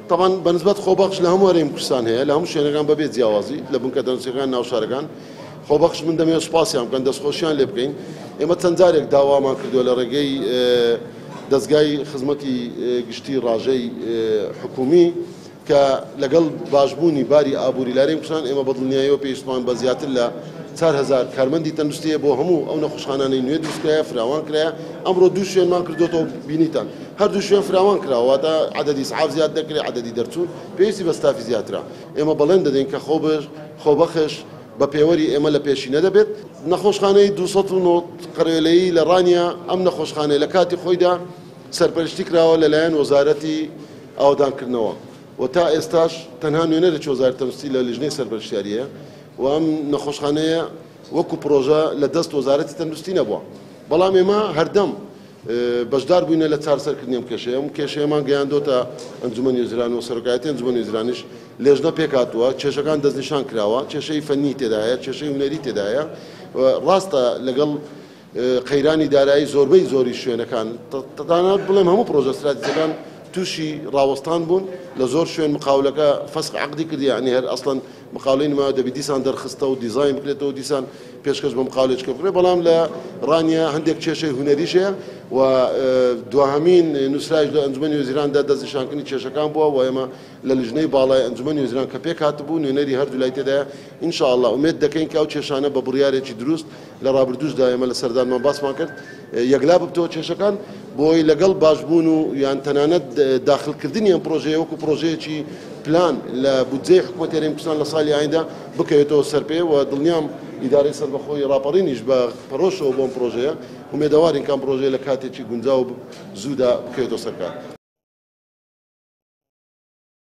طبعا بالنسبة خۆبەخش لە هەموو هەرێمی کوردستان هەیە لە هەموو شوێنەکان بەبێ جیاوازی لە بنکە دەنووسەکان ناوشارەکان خۆبەخش من دەمێت سوپاسیان بکەن دەستخۆشیان لێ بکەین ئێمە چەند جارێک داوامان کردووە لە ڕێگەی دەستگای خزمەتی گشتی ڕاژەی حکومی کە لەگەڵ باشبوونی باری ئابووری لە هەرێمی کوردستان ئێمە بەدڵنیاییەوە پێویستمان بە زیاتر لە 4000 کارمەندی تەندروستیە بۆ هەموو ئەو نەخۆشخانانەی نوێ دروستکرایە فراوان کرایە ئەمڕۆ دوو شوێنمان کردوتەوە بینیتان هەردوو شوێن فراوان کراوەتە عدەدی سعاف زیاد دەکرێت عدەدی دەرچوون پێویستی بە ستافی زیاترە ئێمە بەڵێن دەدەین کە خۆبەخش بە پێوەری ئێمە لە پێشینە دەبێت نەخۆشخانەی 209 قەرێلەیی لە ڕانیە ئەم نەخۆشخانەی لە کاتی خۆیدا سەرپەرشتی کراوە لەلایەن وەزارەتی ئاودانکردنەوە و تا ئێستاش تەنها نوێنە لە وەزارەتی تەندروستی لە لیژنەی سەرپەرشتیاریە و ئەم نەخۆشخانەیە وەکو پرۆژە لە دەست وەزارەتی تەندروستی نەبووە بەڵام ئێمە هەردەم بەشدار بووینە لە چارەسەرکردنی ئەم کێشەیە ئەم کێشەیەمان گەیاندۆتە ئەنجومەنی وەزیران و سەرۆکایەتی ئەنجومەنی وەزیرانیش لێژنە پێکهاتووە کێشەکان دەستنیشان کراوە کێشەی فەنی تێدایە کێشەی هونەری تێدایە ڕاستە لەگەڵ قەیرانی دارایی زۆربەی زۆری شوێنەکان تەنانەت بڵێم هەموو پرۆژە استراتیجیەکان تووشی ڕاوەستان بوون لە زۆر شوێن مقاولەکە فەسخ عەقدی کردی یعنی هەر ئەسڵەن مقاولەی نما دەبی دیسان دەرخستە و دیزاین بکرێتەوە دیسان پێشکەش بە مقاولێکە بکرێت بەڵام لە ڕانیە هەندێک کێشەی هونەریش هەیە و دوهەمین نووسراژ لە ئەنجومەنی وەزیراندا دەستنیشانکردنی کێشەکان بووە و ئێمە لە لیژنەی باڵای ئەنجومەنی وەزیران کە پێک هاتبوو نوێنەری هەردوو لای تێدایە ئینشاءالله ئومێد دەکەین کە ئەو کێشانە بە بڕیارێکی دروست لە ڕابردووشدا ئێمە لە سەردانمان باسمان کرد یەکلا ببتەوە کێشەکان بۆی لەگەڵ باشبوون و یان تەنانەت داخلکردنی ئەم پرۆژەیە وەکو پرۆژەیەکی پلان لە بودجەی حکوومەتی هەرێمی کوردستان لە ساڵی ئایندا بکەوێتەوە سەرپێ و دڵنیام ئیدارەی سەربەخۆی ڕاپەڕینیش بە پەرۆشەوە بۆم پرۆژەیە ومێدەوارین کام پرۆژەیە لە کاتێکی گونجاو زوودا بکەوێتەوە سەرکار.